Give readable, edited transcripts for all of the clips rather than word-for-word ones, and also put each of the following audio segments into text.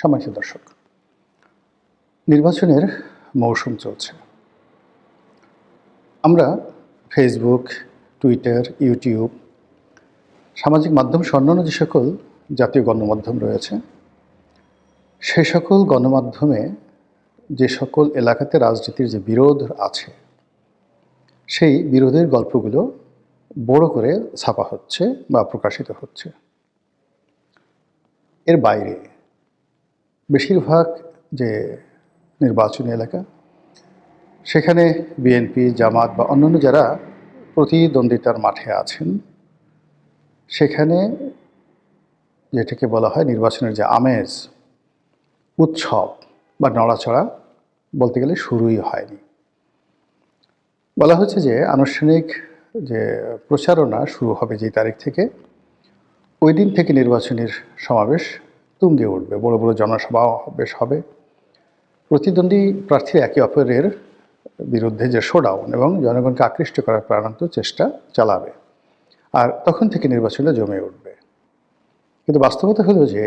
সম্মানিত দর্শক, নির্বাচনের মৌসুম চলছে। আমরা ফেসবুক, টুইটার, ইউটিউব, সামাজিক মাধ্যম সহ অন্যান্য যে সকল জাতীয় গণমাধ্যম রয়েছে, সে সকল গণমাধ্যমে যে সকল এলাকাতে রাজনীতির যে বিরোধ আছে, সেই বিরোধের গল্পগুলো বড় করে ছাপা হচ্ছে বা প্রকাশিত হচ্ছে। এর বাইরে বেশিরভাগ যে নির্বাচনী এলাকা, সেখানে বিএনপি, জামাত বা অন্যান্য যারা প্রতিদ্বন্দ্বিতার মাঠে আছেন, সেখানে যেটাকে বলা হয় নির্বাচনের যে আমেজ, উৎসব বা নড়াচড়া বলতে গেলে শুরুই হয়নি। বলা হচ্ছে যে আনুষ্ঠানিক যে প্রচারণা শুরু হবে যে তারিখ থেকে, ওই দিন থেকে নির্বাচনের সমাবেশ তুঙ্গে উঠবে, বড় বড় জনসভা বেশ হবে। প্রতিদ্বন্দ্বী প্রার্থী একে অপরের বিরুদ্ধে যে শোডাউন এবং জনগণকে আকৃষ্ট করার প্রাণান্ত চেষ্টা চালাবে, আর তখন থেকে নির্বাচনে জমে উঠবে। কিন্তু বাস্তবতা হলো যে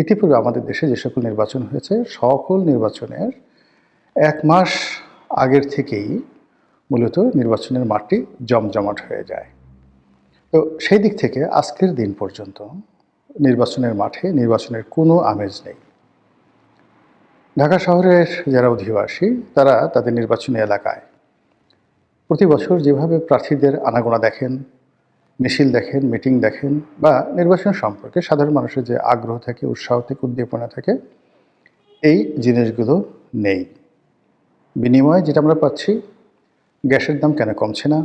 ইতিপূর্বে আমাদের দেশে যে সকল নির্বাচন হয়েছে, সকল নির্বাচনের 1 মাস আগের থেকেই মূলত নির্বাচনের মাঠটি জমজমাট হয়ে যায়। তো সেই দিক থেকে আজকের দিন পর্যন্ত নির্বাচনের মাঠে নির্বাচনের কোনো আমেজ নেই। ঢাকা শহরের যারা অধিবাসী, তারা তাদের নির্বাচনী এলাকায় প্রতি বছর যেভাবে প্রার্থীদের আনাগোনা দেখেন, মিছিল দেখেন, মিটিং দেখেন, বা নির্বাচন সম্পর্কে সাধারণ মানুষের যে আগ্রহ থাকে, উৎসাহ থেকে, উদ্দীপনা থাকে, এই জিনিসগুলো নেই। বিনিময়ে যেটা আমরা পাচ্ছি, গ্যাসের দাম কেন কমছে না,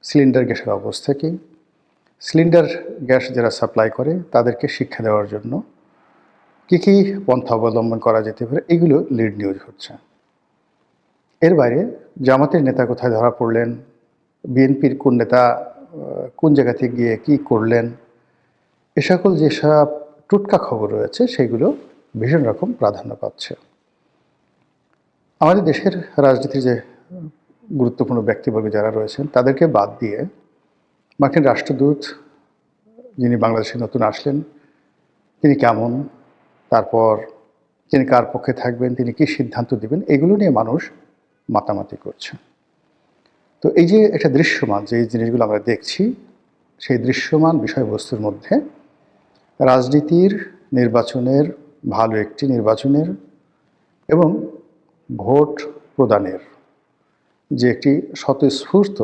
সিলিন্ডার গ্যাসের অবস্থা কী, সিলিন্ডার গ্যাস যারা সাপ্লাই করে তাদেরকে শিক্ষা দেওয়ার জন্য কী কী পন্থা অবলম্বন করা যেতে পারে, এগুলো লিড নিউজ হচ্ছে। এর বাইরে জামাতের নেতা কোথায় ধরা পড়লেন, বিএনপির কোন নেতা কোন জায়গাতে গিয়ে কী করলেন, এ সকল যেসব টুটকা খবর রয়েছে সেগুলো ভীষণ রকম প্রাধান্য পাচ্ছে। আমাদের দেশের রাজনীতির যে গুরুত্বপূর্ণ ব্যক্তিবর্গ যারা রয়েছেন, তাদেরকে বাদ দিয়ে মার্কিন রাষ্ট্রদূত যিনি বাংলাদেশে নতুন আসলেন, তিনি কেমন, তারপর তিনি কার পক্ষে থাকবেন, তিনি কী সিদ্ধান্ত দেবেন, এগুলো নিয়ে মানুষ মাতামাতি করছে। তো এই যে একটা দৃশ্যমান যে জিনিসগুলো আমরা দেখছি, সেই দৃশ্যমান বিষয়বস্তুর মধ্যে রাজনীতির, নির্বাচনের, ভালো একটি নির্বাচনের এবং ভোট প্রদানের যে একটি স্বতঃস্ফূর্ত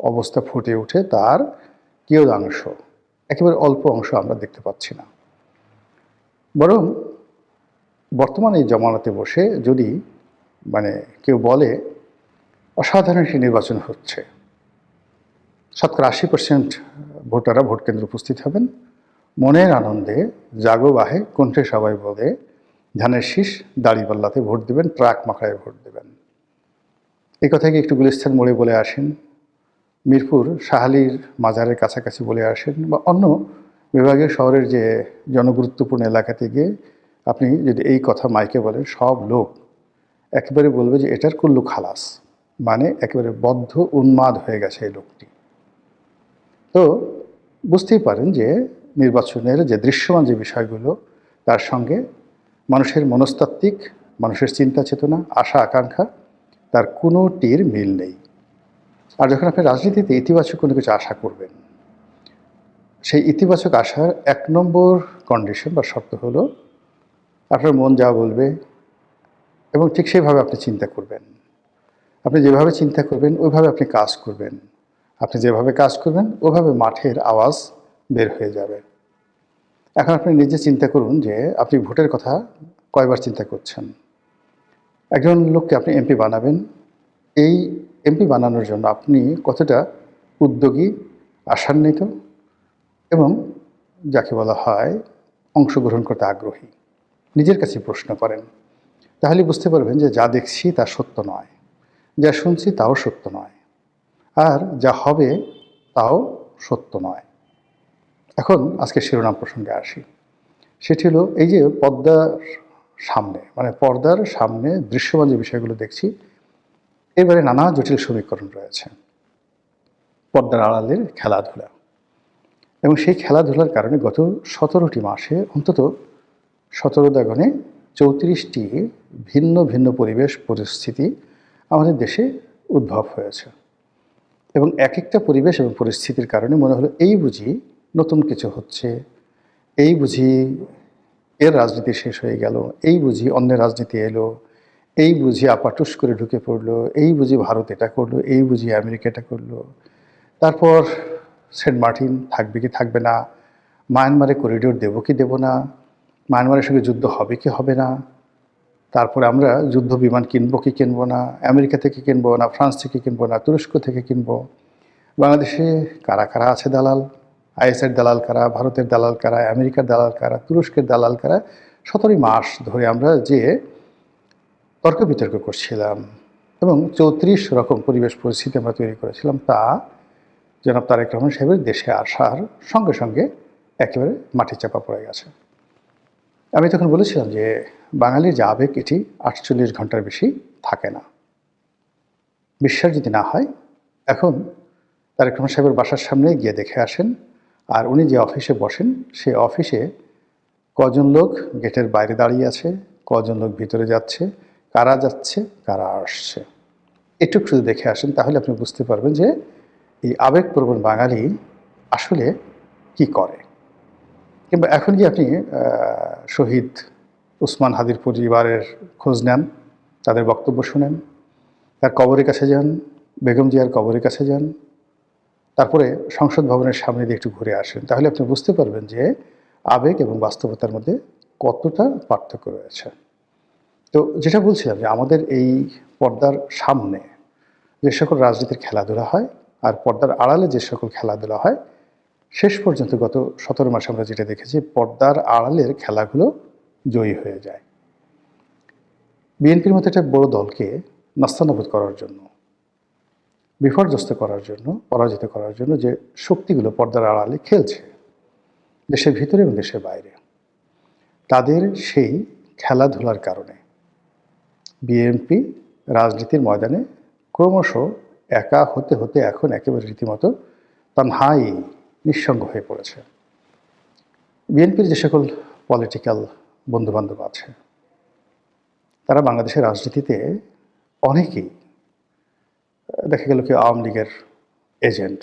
অবস্থা ফুটে ওঠে, তার কিয়দাংশ, একেবারে অল্প অংশ আমরা দেখতে পাচ্ছি না। বরং বর্তমানে এই জমানাতে বসে যদি কেউ বলে অসাধারণ একটি নির্বাচন হচ্ছে, শতকরা 80% ভোটাররা ভোট কেন্দ্রে উপস্থিত হবেন, মনের আনন্দে জাগো বাহে কণ্ঠে সবাই বলে ধানের শীষ দাড়িপাল্লাতে ভোট দেবেন, ট্রাক মাখায় ভোট দেবেন। এই কথাকে একটু গুলিস্তান মোড়ে বলে আসেন, মিরপুর শাহালির মাজারের কাছাকাছি বলে আসেন, বা অন্য বিভাগীয় শহরের যে জনগুরুত্বপূর্ণ এলাকাতে গিয়ে আপনি যদি এই কথা মাইকে বলেন, সব লোক একেবারে বলবে যে এটার কুল্লু খালাস, একেবারে বদ্ধ উন্মাদ হয়ে গেছে এই লোকটি। তো বুঝতেই পারেন যে নির্বাচনের যে দৃশ্যমান যে বিষয়গুলো, তার সঙ্গে মানুষের মনস্তাত্ত্বিক, মানুষের চিন্তা চেতনা, আশা আকাঙ্ক্ষা, তার কোনোটির মিল নেই। আর যখন আপনি রাজনীতিতে ইতিবাচক কোনো কিছু আশা করবেন, সেই ইতিবাচক আশার 1 নম্বর কন্ডিশন বা শর্ত হলো আপনার মন যা বলবে এবং ঠিক সেইভাবে আপনি চিন্তা করবেন। আপনি যেভাবে চিন্তা করবেন ওইভাবে আপনি কাজ করবেন, আপনি যেভাবে কাজ করবেন ওভাবে মাঠের আওয়াজ বের হয়ে যাবে। এখন আপনি নিজে চিন্তা করুন যে আপনি ভোটের কথা কয়বার চিন্তা করছেন। একজন লোককে আপনি এমপি বানাবেন, এই এমপি বানানোর জন্য আপনি কতটা উদ্যোগী, আশান্বিত এবং যাকে বলা হয় অংশগ্রহণ করতে আগ্রহী, নিজের কাছে প্রশ্ন করেন। তাহলে বুঝতে পারবেন যে যা দেখছি তা সত্য নয়, যা শুনছি তাও সত্য নয়, আর যা হবে তাও সত্য নয়। এখন আজকে শিরোনাম প্রসঙ্গে আসি। সেটি হলো এই যে পর্দার সামনে, পর্দার সামনে দৃশ্যমান যে বিষয়গুলো দেখছি, এবারে নানা জটিল সমীকরণ রয়েছে। পর্দার আড়ালের খেলাধুলা, এবং সেই খেলাধুলার কারণে গত 17টি মাসে অন্তত 17 দাগনে 34টি ভিন্ন ভিন্ন পরিবেশ পরিস্থিতি আমাদের দেশে উদ্ভব হয়েছে। এবং এক একটা পরিবেশ এবং পরিস্থিতির কারণে মনে হলো এই বুঝি নতুন কিছু হচ্ছে, এই বুঝি এর রাজনীতি শেষ হয়ে গেল, এই বুঝি অন্যের রাজনীতি এলো, এই বুঝি আপাটুস করে ঢুকে পড়লো, এই বুঝি ভারত এটা করলো, এই বুঝি আমেরিকা এটা করলো। তারপর সেন্ট মার্টিন থাকবে কি থাকবে না, মায়ানমারে করিডোর দেবো কি দেবো না, মায়ানমারের সঙ্গে যুদ্ধ হবে কি হবে না, তারপরে আমরা যুদ্ধ বিমান কিনবো কি কিনবো না, আমেরিকা থেকে কিনবো না, ফ্রান্স থেকে কিনবো না, তুরস্ক থেকে কিনবো, বাংলাদেশে কারা কারা আছে দালাল, আইএসের দালাল কারা, ভারতের দালাল কারা, আমেরিকার দালাল কারা, তুরস্কের দালাল কারা। 17 মাস ধরে আমরা যে তর্ক বিতর্ক করছিলাম এবং 34 রকম পরিবেশ পরিস্থিতি আমরা তৈরি করেছিলাম, তা জনাব তারেক রহমান সাহেবের দেশে আসার সঙ্গে সঙ্গে একেবারে মাটি চাপা পড়ে গেছে। আমি তখন বলেছিলাম যে বাঙালির যে আবেগ এটি 48 ঘন্টার বেশি থাকে না। বিশ্বাস যদি না হয় এখন তারেক রহমান সাহেবের বাসার সামনে গিয়ে দেখে আসেন, আর উনি যে অফিসে বসেন সেই অফিসে কজন লোক গেটের বাইরে দাঁড়িয়ে আছে, কজন লোক ভিতরে যাচ্ছে, কারা যাচ্ছে কারা আসছে, এটুকু শুধু দেখে আসেন, তাহলে আপনি বুঝতে পারবেন যে এই আবেগপ্রবণ বাঙালি আসলে কি করে। কিংবা এখন কি আপনি শহীদ উসমান হাদির পরিবারের খোঁজ নেন, তাদের বক্তব্য শুনেন, তার কবরের কাছে যান, বেগম জিয়ার কবরের কাছে যান, তারপরে সংসদ ভবনের সামনে দিয়ে একটু ঘুরে আসেন, তাহলে আপনি বুঝতে পারবেন যে আবেগ এবং বাস্তবতার মধ্যে কতটা পার্থক্য রয়েছে। তো যেটা বলছিলাম যে আমাদের এই পর্দার সামনে যে সকল রাজনীতির খেলাধুলা হয় আর পর্দার আড়ালে যে সকল খেলাধুলা হয়, শেষ পর্যন্ত গত 17 মাসে আমরা যেটা দেখেছি পর্দার আড়ালের খেলাগুলো জয়ী হয়ে যায়। বিএনপির মতো একটা বড় দলকে নাস্তানাবুদ করার জন্য, বিপর্যস্ত করার জন্য, পরাজিত করার জন্য যে শক্তিগুলো পর্দার আড়ালে খেলছে দেশের ভিতরে এবং দেশের বাইরে, তাদের সেই খেলাধুলার কারণে বিএনপি রাজনীতির ময়দানে ক্রমশ একা হতে হতে এখন একেবারে রীতিমতো তানহাই নিঃসঙ্গ হয়ে পড়েছে। বিএনপির যে সকল পলিটিক্যাল বন্ধুবান্ধব আছে তারা বাংলাদেশের রাজনীতিতে অনেকেই, দেখা গেল কেউ আওয়ামী লীগের এজেন্ট,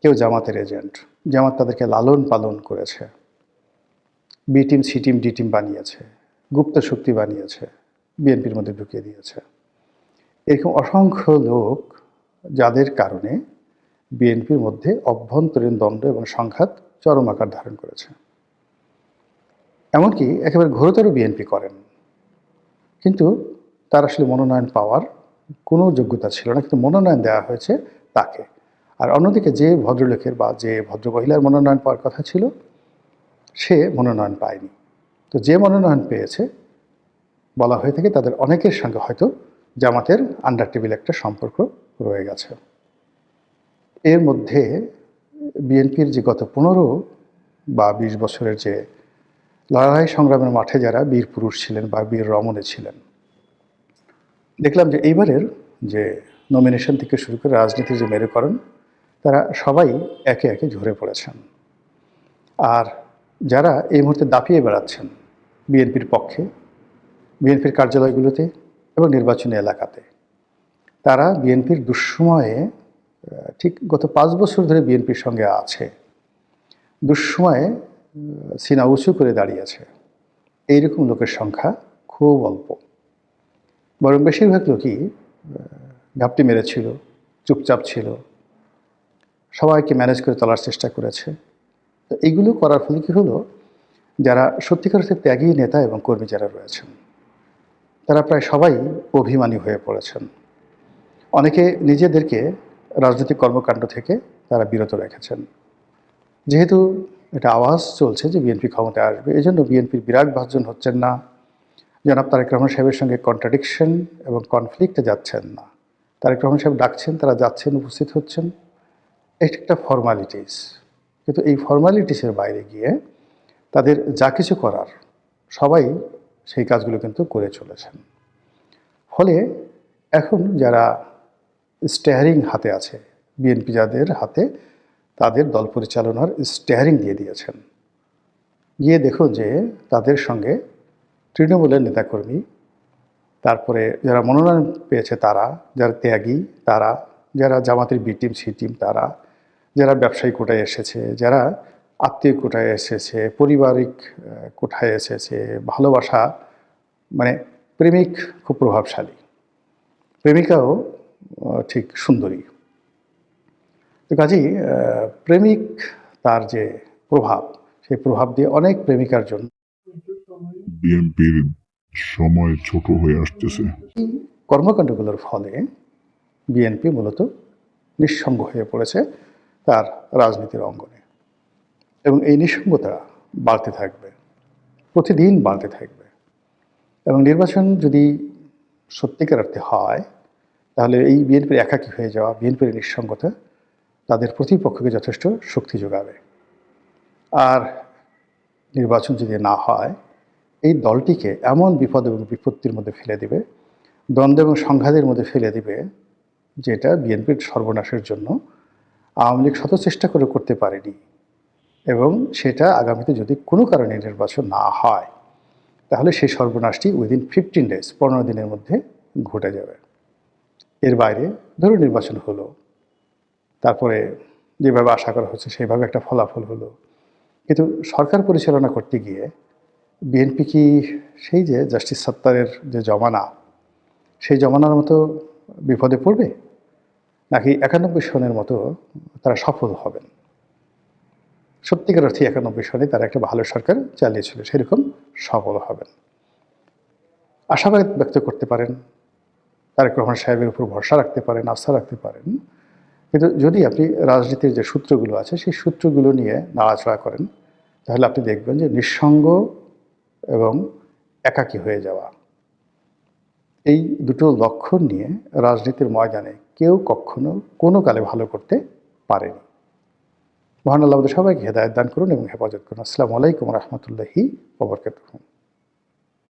কেউ জামাতের এজেন্ট, জামাত তাদেরকে লালন পালন করেছে, B team C team D team বানিয়েছে, গুপ্ত শক্তি বানিয়েছে, বিএনপির মধ্যে ঢুকিয়ে দিয়েছে। এরকম অসংখ্য লোক যাদের কারণে বিএনপির মধ্যে অভ্যন্তরীণ দ্বন্দ্ব এবং সংঘাত চরম আকার ধারণ করেছে। এমনকি একেবারে ঘোরতর বিএনপি করেন, কিন্তু তার আসলে মনোনয়ন পাওয়ার কোনো যোগ্যতা ছিল না, কিন্তু মনোনয়ন দেওয়া হয়েছে তাকে। আর অন্যদিকে যে ভদ্রলোকের বা যে ভদ্রমহিলার মনোনয়ন পাওয়ার কথা ছিল সে মনোনয়ন পায়নি। তো যে মনোনয়ন পেয়েছে বলা হয়ে থাকে তাদের অনেকের সঙ্গে হয়তো জামাতের আন্ডার টেবিল একটা সম্পর্ক রয়ে গেছে। এর মধ্যে বিএনপির যে গত 15 বা 20 বছরের যে লড়াই সংগ্রামের মাঠে যারা বীর পুরুষ ছিলেন বা বীর রমণী ছিলেন, দেখলাম যে এইবারের যে নমিনেশন থেকে শুরু করে রাজনীতির যে মেরুকরণ, তারা সবাই একে একে ঝরে পড়েছেন। আর যারা এই মুহূর্তে দাপিয়ে বেড়াচ্ছেন বিএনপির পক্ষে, বিএনপির কার্যালয়গুলোতে এবং নির্বাচনী এলাকাতে, তারা বিএনপির দুঃসময়ে, ঠিক গত 5 বছর ধরে বিএনপির সঙ্গে আছে, দুঃসময়ে সিনা উঁচু করে দাঁড়িয়েছে, এইরকম লোকের সংখ্যা খুব অল্প। বরং বেশিরভাগ লোকই ঘাপটি মেরেছিল, চুপচাপ ছিল, সবাইকে ম্যানেজ করে তোলার চেষ্টা করেছে। তো এইগুলো করার ফলে কী হলো, যারা সত্যিকার অর্থে ত্যাগী নেতা এবং কর্মী যারা রয়েছেন তারা প্রায় সবাই অভিমানী হয়ে পড়েছেন। অনেকে নিজেদেরকে রাজনৈতিক কর্মকাণ্ড থেকে তারা বিরত রেখেছেন। যেহেতু এটা আওয়াজ চলছে যে বিএনপি ক্ষমতায় আসবে, এই জন্য বিএনপির বিরাগ ভাজন হচ্ছেন না, জনাব তারেক রহমান সাহেবের সঙ্গে কন্ট্রাডিকশন এবং কনফ্লিক্টে যাচ্ছেন না। তারেক রহমান সাহেব ডাকছেন, তারা যাচ্ছেন, উপস্থিত হচ্ছেন, এটা একটা ফর্মালিটিস। কিন্তু এই ফর্মালিটিসের বাইরে গিয়ে তাদের যা কিছু করার সবাই সেই কাজগুলো কিন্তু করে চলেছেন। ফলে এখন যারা স্টিয়ারিং হাতে আছে, বিএনপি যাদের হাতে, তাদের দল পরিচালনার স্টিয়ারিং দিয়ে দিয়েছেন। গিয়ে দেখুন যে তাদের সঙ্গে তৃণমূলের নেতাকর্মী, তারপরে যারা মনোনয়ন পেয়েছে তারা, যারা ত্যাগী তারা, যারা জামাতের বি টিম সি টিম তারা, যারা ব্যবসায়ী কোটায় এসেছে, যারা আত্মীয় কোটায় এসেছে, পারিবারিক কোঠায় এসেছে, ভালোবাসা মানে প্রেমিক খুব প্রভাবশালী, প্রেমিকাও ঠিক সুন্দরী। তো কাজেই প্রেমিক তার যে প্রভাব, সেই প্রভাব দিয়ে অনেক প্রেমিকার জন্য বিএনপির সময় ছোট হয়ে আসতেছে। এই কর্মকাণ্ডগুলোর ফলে বিএনপি মূলত নিঃসঙ্গ হয়ে পড়েছে তার রাজনীতির অঙ্গনে, এবং এই নিঃসঙ্গতা বাড়তে থাকবে, প্রতিদিন বাড়তে থাকবে। এবং নির্বাচন যদি সত্যিকার অর্থে হয়, তাহলে এই বিএনপির একাকী হয়ে যাওয়া, বিএনপির নিঃসঙ্গতা তাদের প্রতিপক্ষকে যথেষ্ট শক্তি যোগাবে। আর নির্বাচন যদি না হয়, এই দলটিকে এমন বিপদ এবং বিপত্তির মধ্যে ফেলে দিবে, দ্বন্দ্ব এবং সংঘাতের মধ্যে ফেলে দিবে, যেটা বিএনপির সর্বনাশের জন্য আওয়ামী লীগ শত চেষ্টা করে করতে পারেনি। এবং সেটা আগামীতে যদি কোনো কারণে নির্বাচন না হয়, তাহলে সেই সর্বনাশটি উইদিন 15 ডেজ, 15 দিনের মধ্যে ঘটে যাবে। এর বাইরে ধরুন নির্বাচন হলো, তারপরে যেভাবে আশা করা হচ্ছে সেইভাবে একটা ফলাফল হলো, কিন্তু সরকার পরিচালনা করতে গিয়ে বিএনপি কি সেই যে জাস্টিস সাত্তারের যে জমানা, সেই জমানার মতো বিপদে পড়বে, নাকি 91 সনের মতো তারা সফল হবেন? সত্যিকার অর্থে 91 সনে তারা একটা ভালো সরকার চালিয়েছিল, সেরকম সফল হবেন আশাবাদ ব্যক্ত করতে পারেন, তারেক রহমান সাহেবের উপর ভরসা রাখতে পারেন, আস্থা রাখতে পারেন। কিন্তু যদি আপনি রাজনীতির যে সূত্রগুলো আছে সেই সূত্রগুলো নিয়ে নাড়াচাড়া করেন, তাহলে আপনি দেখবেন যে নিঃসঙ্গ এবং একাকী হয়ে যাওয়া, এই দুটো লক্ষণ নিয়ে রাজনীতির ময়দানে কেউ কখনো কোনো কালে ভালো করতে পারেনি। মহান আল্লাহ আমাদের সবাইকে হেদায়েত দান করুন এবং হেফাজত করুন। আসসালামু আলাইকুম রহমতুল্লাহি ওয়া বারাকাতুহু।